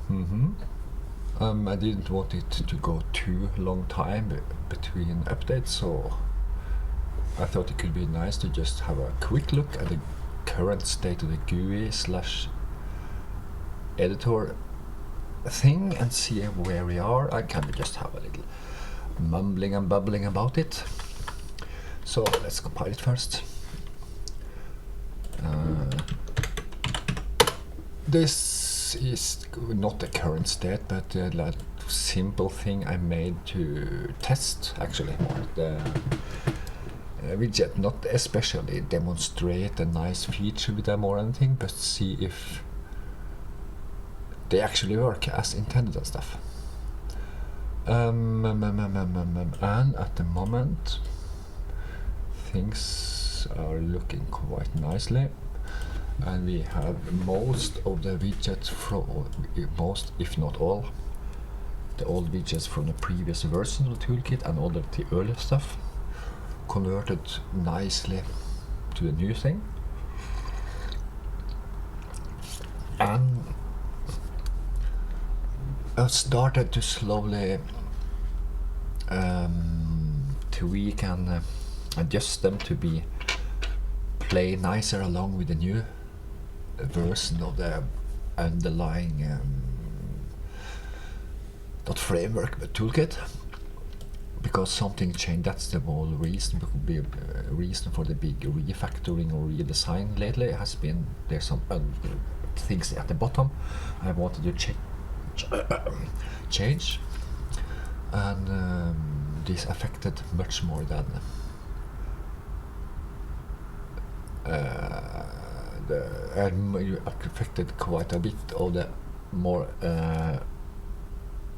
I didn't want it to go too long time between updates, so I thought it could be nice to just have a quick look at the current state of the GUI slash editor thing and see where we are. I can just have a little mumbling and bubbling about it. So let's compile it first. This is not the current state, but a simple thing I made to test actually more the widget, not especially demonstrate a nice feature with them or anything, but see if they actually work as intended and stuff. And at the moment things are looking quite nicely, and we have most of the widgets from most, if not all, the old widgets from the previous version of the toolkit and all the earlier stuff converted nicely to the new thing. And I started to slowly tweak and adjust them to play nicer along with the new version of the underlying not framework but toolkit, because something changed. That's the whole reason. Reason for the big refactoring or redesign lately has been there's some things at the bottom I wanted to change, and this affected much more than affected quite a bit of the more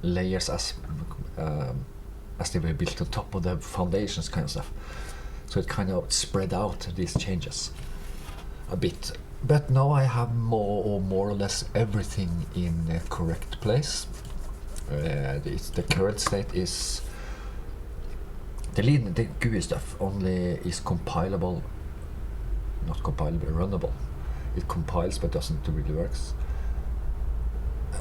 layers as they were built on top of the foundations kind of stuff. So it kind of spread out these changes a bit. But now I have more or less everything in the correct place. The current state is the GUI stuff only is compilable, not compilable, runnable. It compiles but doesn't really works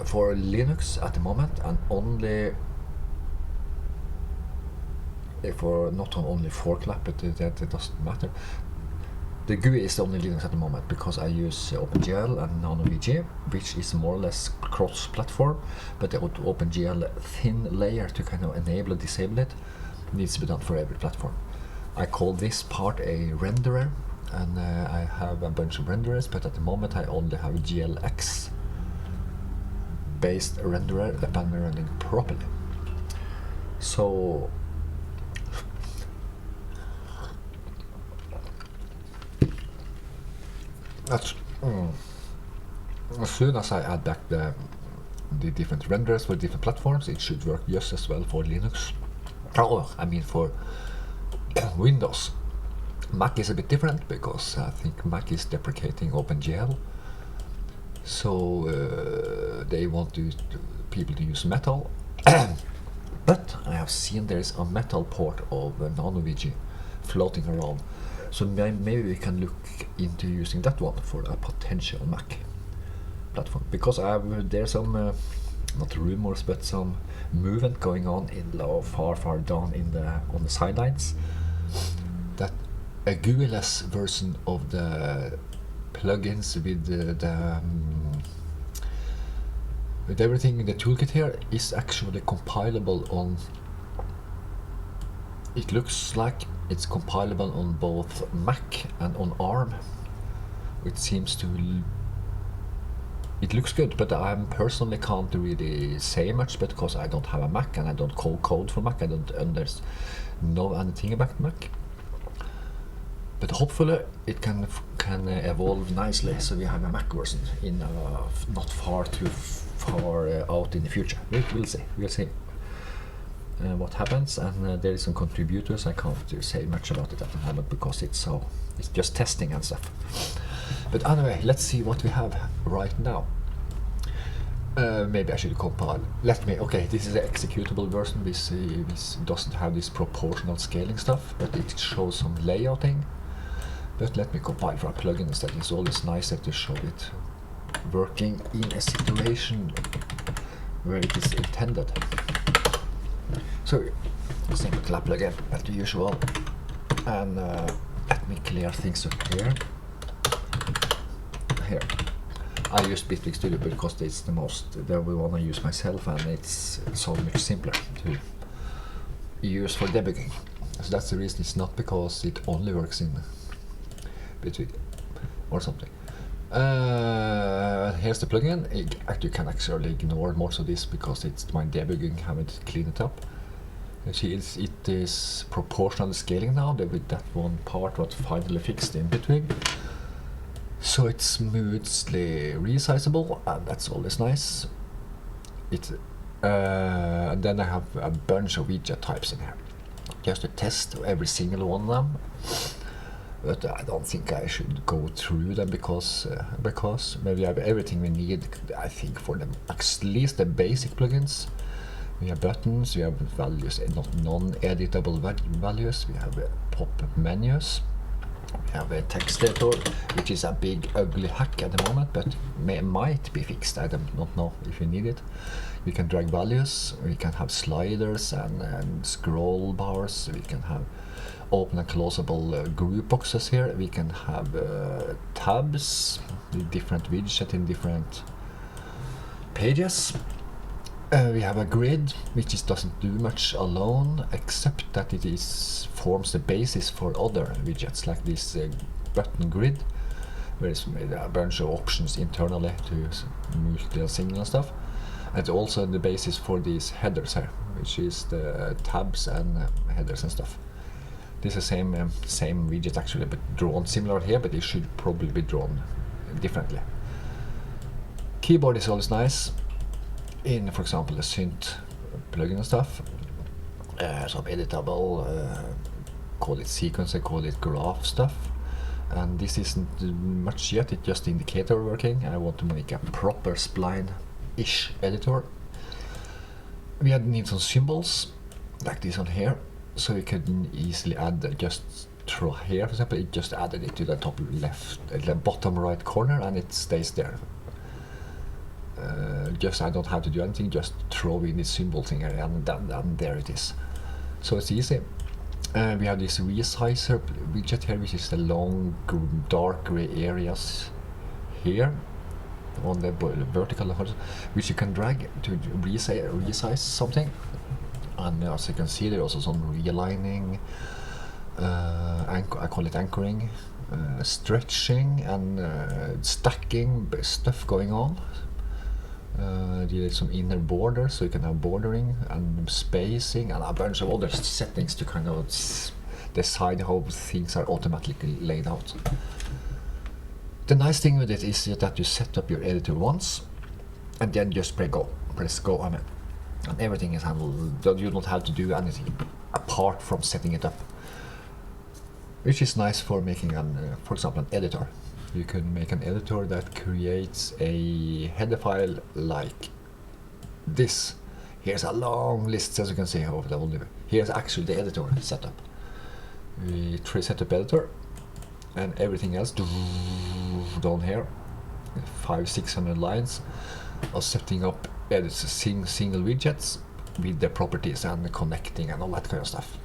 for Linux at the moment, and only for not only forklap, but that doesn't matter. The GUI is only Linux at the moment because I use OpenGL and NanoVG, which is more or less cross-platform, but the OpenGL thin layer to kind of enable and disable it needs to be done for every platform. I call this part a renderer, and I have a bunch of renderers, but at the moment I only have a GLX based renderer that I'm running properly. So that's as soon as I add back the different renderers for different platforms, it should work just as well for Linux. Oh, I mean for Windows. Mac is a bit different because I think Mac is deprecating OpenGL, so they want people to use Metal. But I have seen there is a Metal port of NanoVG floating around, so maybe we can look into using that one for a potential Mac platform, because there's some not rumors but some movement going on in far down on the sidelines that a GUI-less version of the plugins with everything in the toolkit here is actually compilable on. It looks like it's compilable on both Mac and on ARM. It seems to. It looks good, but I personally can't really say much because I don't have a Mac and I don't code for Mac. I don't know anything about Mac. But hopefully it can evolve nicely, so we have a Mac version in not far out in the future. We'll see. We'll see what happens, and there is some contributors. I can't say much about it at the moment because it's just testing and stuff. But anyway, let's see what we have right now. Maybe I should compile. Okay, this is the executable version. This doesn't have this proportional scaling stuff, but it shows some layouting. But let me compile for a plugin instead. It's always nicer to show it working in a situation where it is intended. So, simple clap plugin, as usual, and let me clear things up here. Here, I use Bitwig Studio because it's the most that we want to use myself, and it's so much simpler to use for debugging. So that's the reason. It's not because it only works in Bitwig or something. Here's the plugin. You can actually ignore most of this because it's my debugging, haven't cleaned it up. You see, it is proportional scaling now with that one part what finally fixed in Bitwig. So it's smoothly resizable, and that's always nice. And then I have a bunch of widget types in here, just to test every single one of them. But I don't think I should go through them because maybe I have everything we need. I think for them, at least the basic plugins. We have buttons, we have values, not non-editable values. We have pop-up menus. We have a text editor, which is a big ugly hack at the moment, but might be fixed. I don't know if you need it. We can drag values, we can have sliders and scroll bars, we can have open and closable group boxes here, we can have tabs with different widgets in different pages. We have a grid, which doesn't do much alone, except that it forms the basis for other widgets, like this button grid, where it's made a bunch of options internally to multi-signal and stuff. And it's also the basis for these headers here, which is the tabs and headers and stuff. This is the same widget actually, but drawn similar here, but it should probably be drawn differently. Keyboard is always nice. In, for example, the synth plugin and stuff, some editable, call it sequencer, call it graph stuff, and this isn't much yet, it's just indicator working. I want to make a proper spline-ish editor. We need some symbols, like this one here, so we can easily add, just throw here, for example, it just added it to the top left, the bottom right corner, and it stays there. I don't have to do anything, just throw in this symbol thing here, and there it is. So it's easy. We have this resizer widget here, which is the long dark gray areas here on the vertical, which you can drag to resize something. And as you can see, there's also some realigning, I call it anchoring, stretching, and stacking stuff going on. There's some inner borders, so you can have bordering and spacing and a bunch of other settings to kind of decide how things are automatically laid out. The nice thing with it is that you set up your editor once and then just press go, and everything is handled. You don't have to do anything apart from setting it up, which is nice for making for example, an editor. You can make an editor that creates a header file like this. Here's a long list, as you can see. Here's actually the editor setup. We set up editor, and everything else down here, 500-600 lines of setting up single widgets with the properties and the connecting and all that kind of stuff.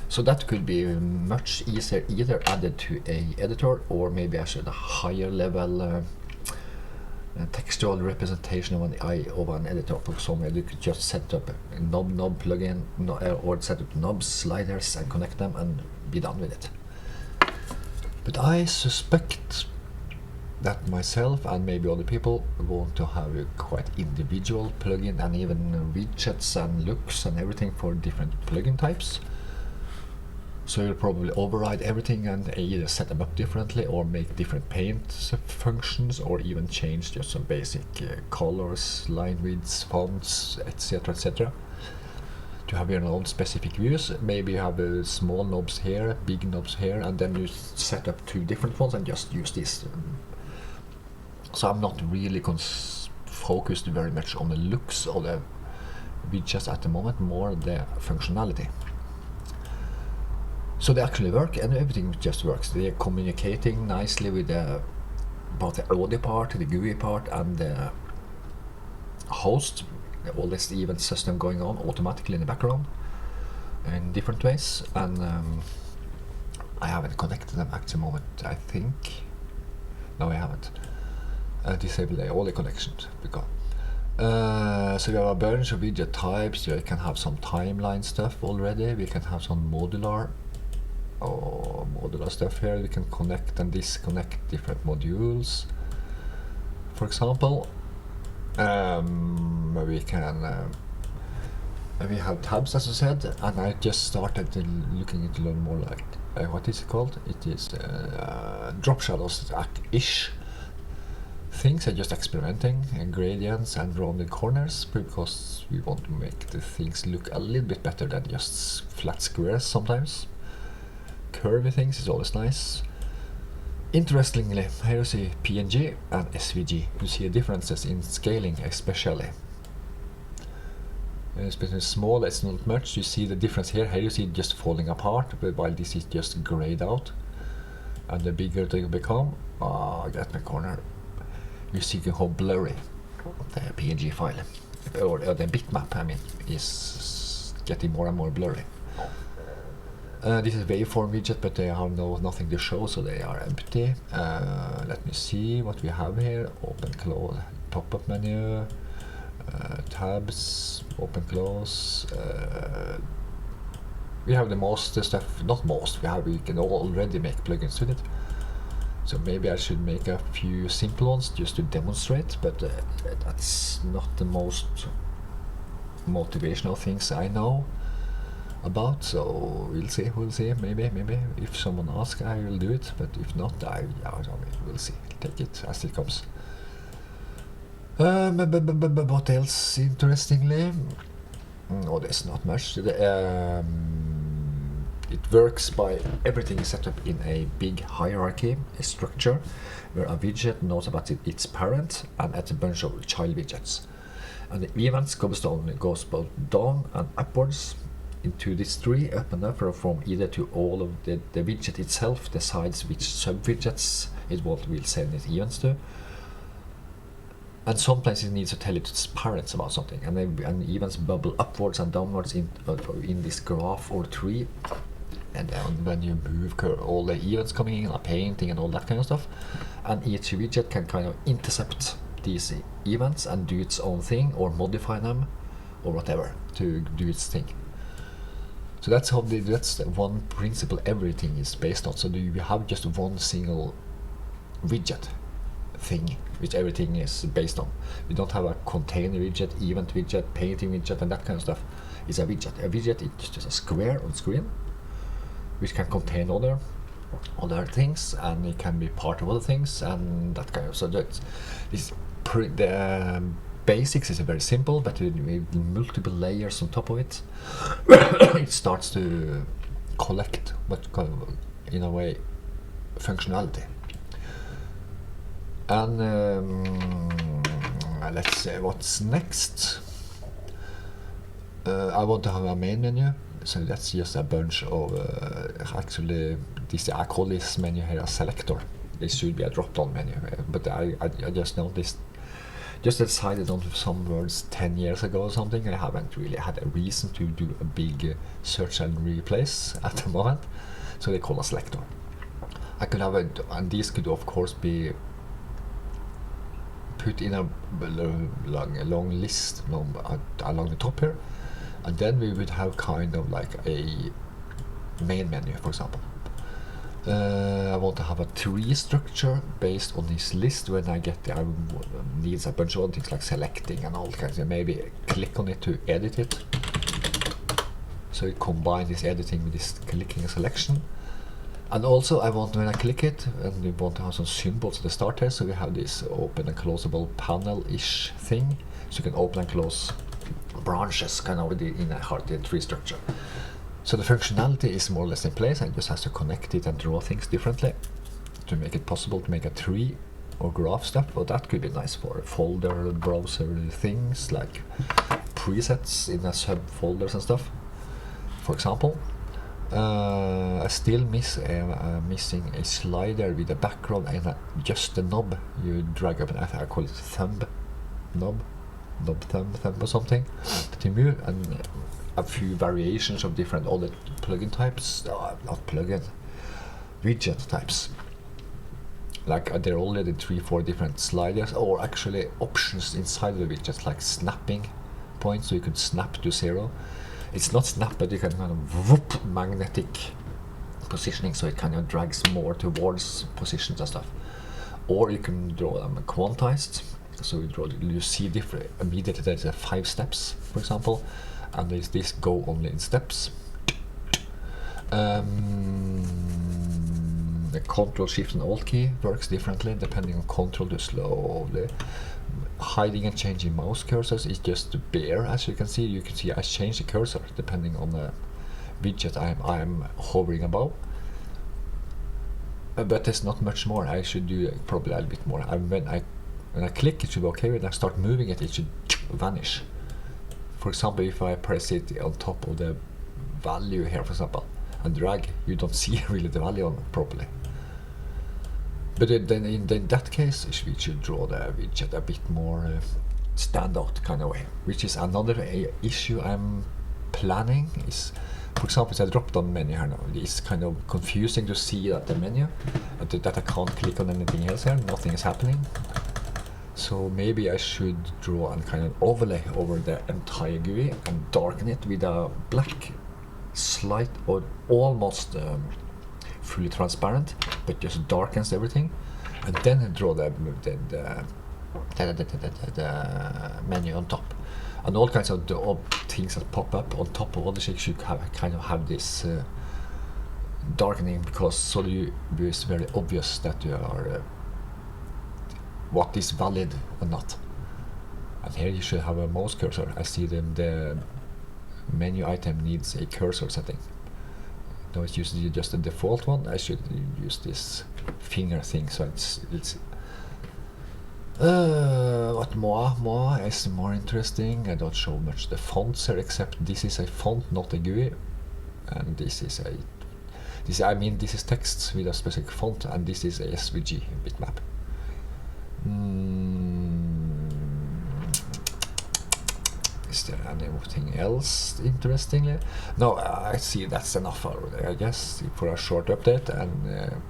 So that could be much easier, either added to a editor or maybe actually a higher level textual representation of an editor. For example, you could just set up a knob plugin, or set up knobs, sliders, and connect them and be done with it. But I suspect that myself and maybe other people want to have a quite individual plugin, and even widgets and looks and everything for different plugin types. So you'll probably override everything and either set them up differently or make different paint functions, or even change just some basic colors, line widths, fonts, etc. To have your own specific views. Maybe you have small knobs here, big knobs here, and then you set up two different ones and just use this. So I'm not really focused very much on the looks of the widgets at the moment, more the functionality. So they actually work, and everything just works. They're communicating nicely with both the audio part, the GUI part, and the host all this event system going on automatically in the background in different ways, and I haven't connected them at the moment, I think. No, I haven't. Disable all the connections because so we have a bunch of widget types. We can have some timeline stuff already. We can have some modular stuff here. We can connect and disconnect different modules, for example. We can we have tabs, as I said, and I just started looking into learn more like what is it called? It is drop shadows-ish things. I'm just experimenting and gradients and rounded corners because we want to make the things look a little bit better than just flat squares sometimes. Curvy things is always nice. Interestingly, here you see PNG and SVG. You see differences in scaling, especially. Especially small, it's not much. You see the difference here. Here you see it just falling apart, while this is just grayed out. And the bigger they become, get my corner. You see how blurry the PNG file, or the bitmap, I mean, is getting more and more blurry. This is waveform widget, but they have nothing to show, so they are empty. Let me see what we have here. Open, close, pop-up menu, tabs, open, close. We have the most stuff, not most, we can already make plugins with it. So maybe I should make a few simple ones just to demonstrate, but that's not the most motivational things I know about, so we'll see, maybe if someone asks I will do it, but if not, we'll see, take it as it comes. What else interestingly? There's not much. It works by everything is set up in a big hierarchy, a structure, where a widget knows about its parent and at a bunch of child widgets. And the events goes both down and upwards into this tree, up and up, from either to all of the widget itself decides which sub-widgets it will send its events to. And sometimes it needs to tell its parents about something, and events bubble upwards and downwards in this graph or tree. And then when you move all the events coming in, a painting and all that kind of stuff, and each widget can kind of intercept these events and do its own thing or modify them or whatever to do its thing. So that's the one principle everything is based on. So you have just one single widget thing which everything is based on. We don't have a container widget, event widget, painting widget, and that kind of stuff. It's a widget. A widget is just a square on screen which can contain other things, and it can be part of other things, and that kind of. So that's the basics is very simple, but with multiple layers on top of it, it starts to collect what kind of, in a way, functionality. And let's see what's next. I want to have a main menu. So that's just a bunch of actually I call this menu here a selector. This should be a drop-down menu, but I just noticed, just decided on some words 10 years ago or something. I haven't really had a reason to do a big search and replace at the moment, so they call a selector. I could have and these could of course be put in a long list along the top here. And then we would have kind of like a main menu, for example. I want to have a tree structure based on this list. When I get there, I need a bunch of other things like selecting and all kinds of. Maybe click on it to edit it. So it combines this editing with this clicking and selection. And also I want, when I click it, and we want to have some symbols at the start here, so we have this open and closable panel-ish thing. So you can open and close branches kind of in a tree structure. So the functionality is more or less in place, and just has to connect it and draw things differently to make it possible to make a tree or graph stuff. But that could be nice for folder browser things like presets in a subfolders and stuff, for example. I still missing a slider with a background and just the knob you drag up, and I call it thumb knob. knob thumb or something to move, and a few variations of different other plugin types, not plugin, widget types. Like there are already 3-4 different sliders, or actually options inside the widgets, like snapping points, so you could snap to 0. It's not snap, but you can kind of whoop magnetic positioning, so it kind of drags more towards positions and stuff. Or you can draw them quantized, so you see different immediately. There's 5 steps, for example, and there's this go only in steps. The Control Shift and Alt key works differently depending on control to slowly. Hiding and changing mouse cursors is just bare, as you can see. You can see I change the cursor depending on the widget I'm hovering above. But there's not much more. I should do probably a little bit more. When I click, it should be okay. When I start moving it, it should vanish. For example, if I press it on top of the value here, for example, and drag, you don't see really the value on it properly. But then in that case, we should draw the widget a bit more standout kind of way, which is another issue I'm planning. Is, for example, it's a drop-down menu here now. It's kind of confusing to see that the menu, that I can't click on anything else here, nothing is happening. So maybe I should draw a kind of overlay over the entire GUI and darken it with a black, slight or almost fully transparent, but just darkens everything, and then draw the menu on top, and all kinds of things that pop up on top of all the shit should have this darkening, because so it's very obvious that you are what is valid or not. And here you should have a mouse cursor. I see the menu item needs a cursor setting. No, it's usually just the default one. I should use this finger thing, so it's what more is more interesting. I don't show much the fonts here, except this is a font, not a GUI, and this is text with a specific font, and this is a SVG bitmap. Is there anything else interesting? No, I see that's enough already, I guess, for a short update. And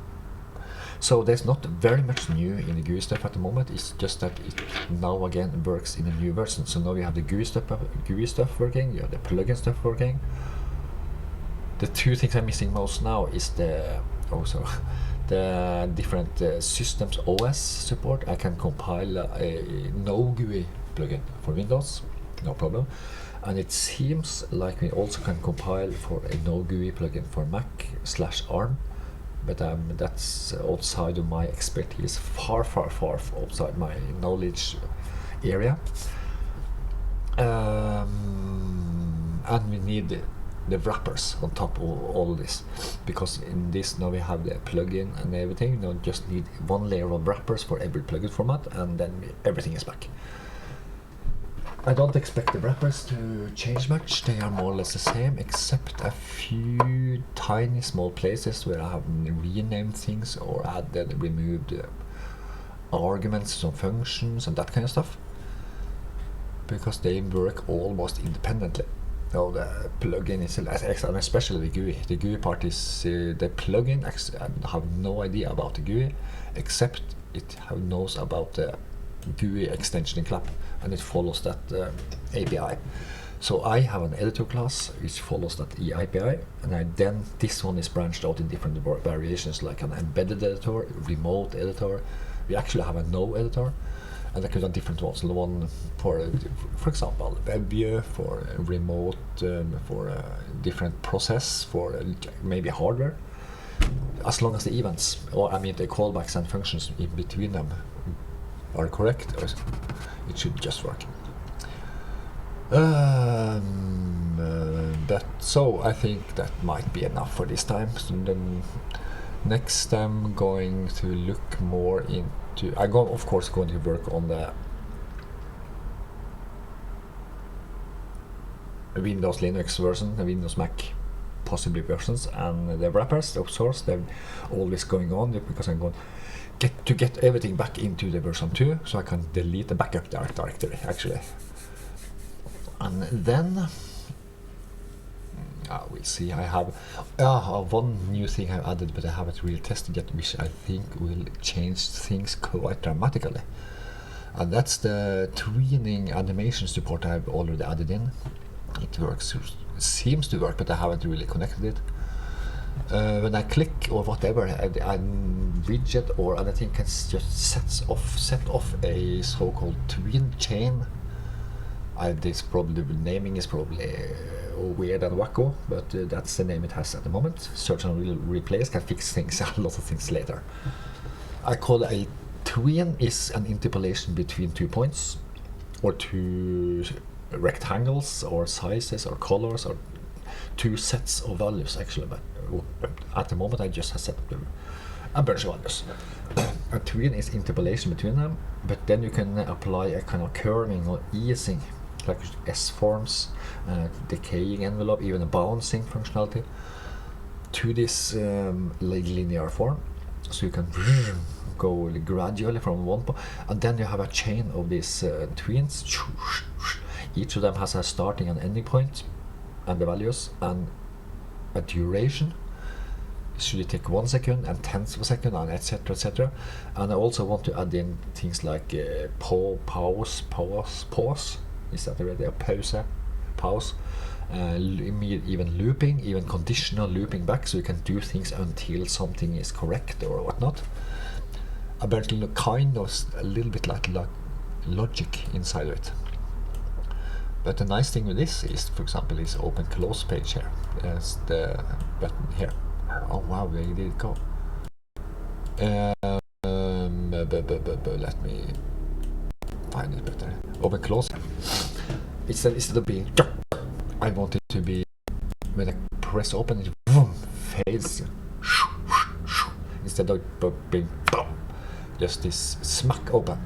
so there's not very much new in the GUI stuff at the moment. It's just that it now again works in a new version. So now we have the GUI stuff working, you have the plugin stuff working. The 2 things I'm missing most now is the different systems OS support. I can compile a no GUI plugin for Windows, no problem, and it seems like we also can compile for a no GUI plugin for Mac/ARM, but that's outside of my expertise, far outside my knowledge area. And we need the wrappers on top of all this, because in this now we have the plugin and everything. Now just need one layer of wrappers for every plugin format, and then everything is back. I don't expect the wrappers to change much. They are more or less the same, except a few tiny small places where I have renamed things or removed arguments and functions and that kind of stuff, because they work almost independently. Now the plugin is, and especially the GUI. The GUI part is the plugin. I have no idea about the GUI, except it knows about the GUI extension in CLAP, and it follows that API. So I have an editor class which follows that API, and then this one is branched out in different variations, like an embedded editor, remote editor. We actually have a no editor, and I could have different ones. The one for example, WebView, for remote, for a different process, for maybe hardware. As long as the events, or the callbacks and functions in between them are correct, it should just work. But so I think that might be enough for this time. So then next I'm going to look more into, of course going to work on the Windows Linux version, the Windows Mac possibly versions, and the wrappers, of course, they're always going on, because I'm going to get everything back into the version 2, so I can delete the backup directory actually. And then we'll see. I have one new thing I've added, but I haven't really tested yet, which I think will change things quite dramatically. And that's the tweening animation support I've already added in. It works, it seems to work, but I haven't really connected it. When I click or whatever, a widget or anything can just set off a so-called tween chain. This probably naming is probably weird and wacko, but that's the name it has at the moment. Search and replace can fix things, a lot of things later. I call it a tween is an interpolation between 2 points, or 2 rectangles, or sizes, or colors, or 2 sets of values actually. But at the moment I just have set a bunch of values. A tween is interpolation between them, but then you can apply a kind of curving or easing, like S-forms, decaying envelope, even a bouncing functionality to this linear form. So you can go gradually from one point, and then you have a chain of these tweens. Each of them has a starting and ending point, and the values, and a duration. Should it take 1 second and tenths of a second, and etc, etc. And I also want to add in things like pause. Is that already a pause? Pause. Even looping, even conditional looping back, so you can do things until something is correct or whatnot. Apparently, kind of a little bit like logic inside of it. But the nice thing with this is, for example, this open close page here. There's the button here. Oh wow, where did it go? Let me find it better. Open close. Instead of being, I want it to be, when I press open, it fades. Instead of being just this smack open.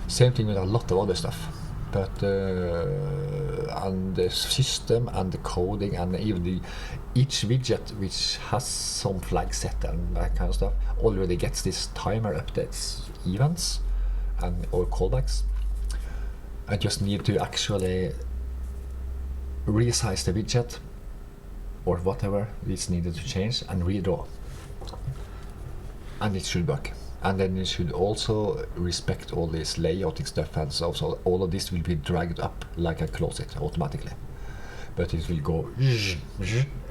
Same thing with a lot of other stuff. But and the system and the coding and even each widget which has some flag set and that kind of stuff already gets this timer updates, events and or callbacks. I just need to actually resize the widget or whatever is needed to change and redraw, and it should work. And then you should also respect all this layouting stuff, and so all of this will be dragged up like I close it automatically, but it will go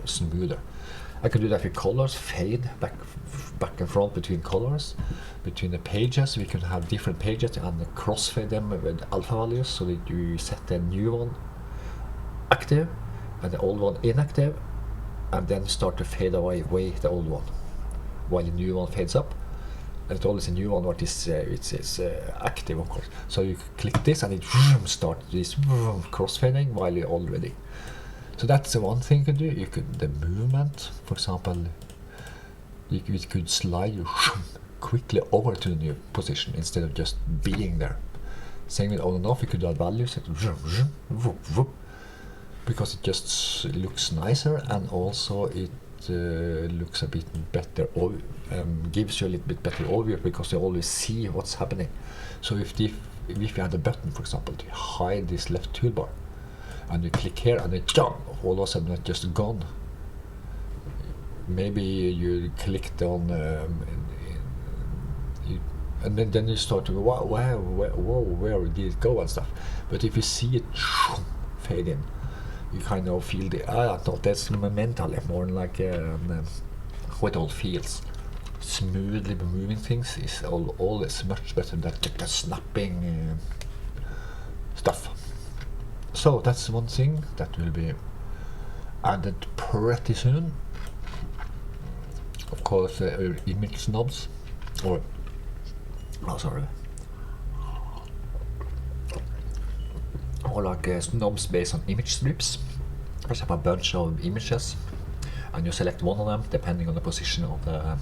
smoother. I can do that with colors, fade back and front between colors, between the pages. We can have different pages and crossfade them with alpha values, so that you set the new one active and the old one inactive, and then start to fade away the old one while the new one fades up. And it's always a new one what is it's active, of course. So you click this and it starts this crossfading while you're all ready. So that's the one thing you can do. You could, the movement, for example, you could slide you quickly over to the new position instead of just being there. Same with on and off, you could add values, because it just looks nicer, and also it looks a bit better, or gives you a little bit better overview, because you always see what's happening. So if you had a button, for example, to hide this left toolbar, and you click here and it's all of a sudden it's just gone. Maybe you clicked on and then you start to go, wow, where did it go and stuff. But if you see it fade in, you kind of feel the that's mentally more like how it all feels. Smoothly moving things is always much better than the snapping stuff. So that's one thing that will be added pretty soon. Of course, image knobs, or or like knobs based on image strips. You have a bunch of images, and you select one of them depending on the position of the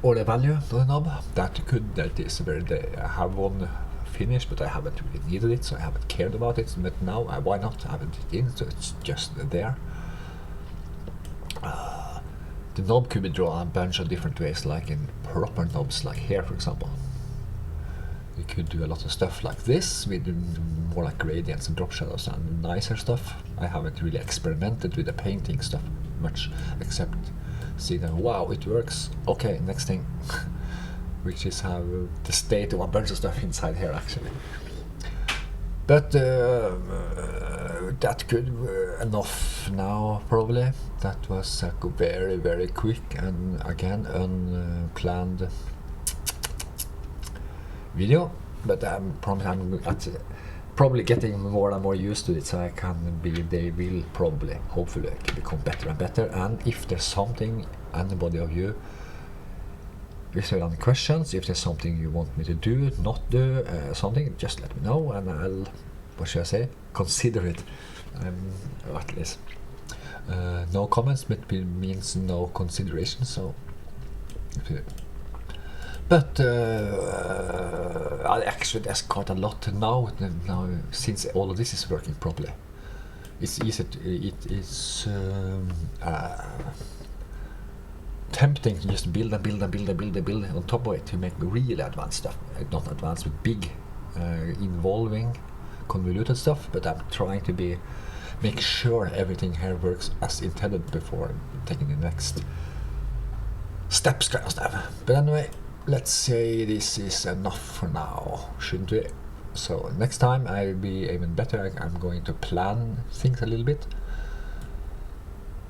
or the value of the knob. That is very. I have one finished, but I haven't really needed it, so I haven't cared about it. But now, why not have it in? So it's just there. The knob could be drawn a bunch of different ways, like in proper knobs, like here, for example. You could do a lot of stuff like this with more like gradients and drop shadows and nicer stuff. I haven't really experimented with the painting stuff much, except see that, wow, it works. Okay, next thing, which is have the state of a bunch of stuff inside here actually. But that could enough now probably. That was a very, very quick and again unplanned video, but I'm probably getting more and more used to it, so they will probably, hopefully, become better and better. And if there's something, anybody of you, if there are any questions, if there's something you want me to do, not do, something, just let me know, and I'll, what should I say, consider it. At least no comments, but it means no consideration. So, but actually, there's quite a lot now. Now, since all of this is working properly, it's easy. It is tempting to just build on top of it to make really advanced stuff. Not advanced, but big, involving, convoluted stuff. But I'm trying to make sure everything here works as intended before taking the next steps, kind of stuff. But anyway, let's say this is enough for now, shouldn't we? So next time I'll be even better. I'm going to plan things a little bit.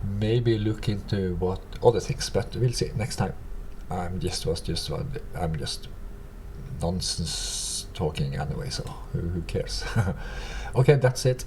Maybe look into what other things, but we'll see next time. I'm just nonsense talking anyway, so who cares? Okay, that's it.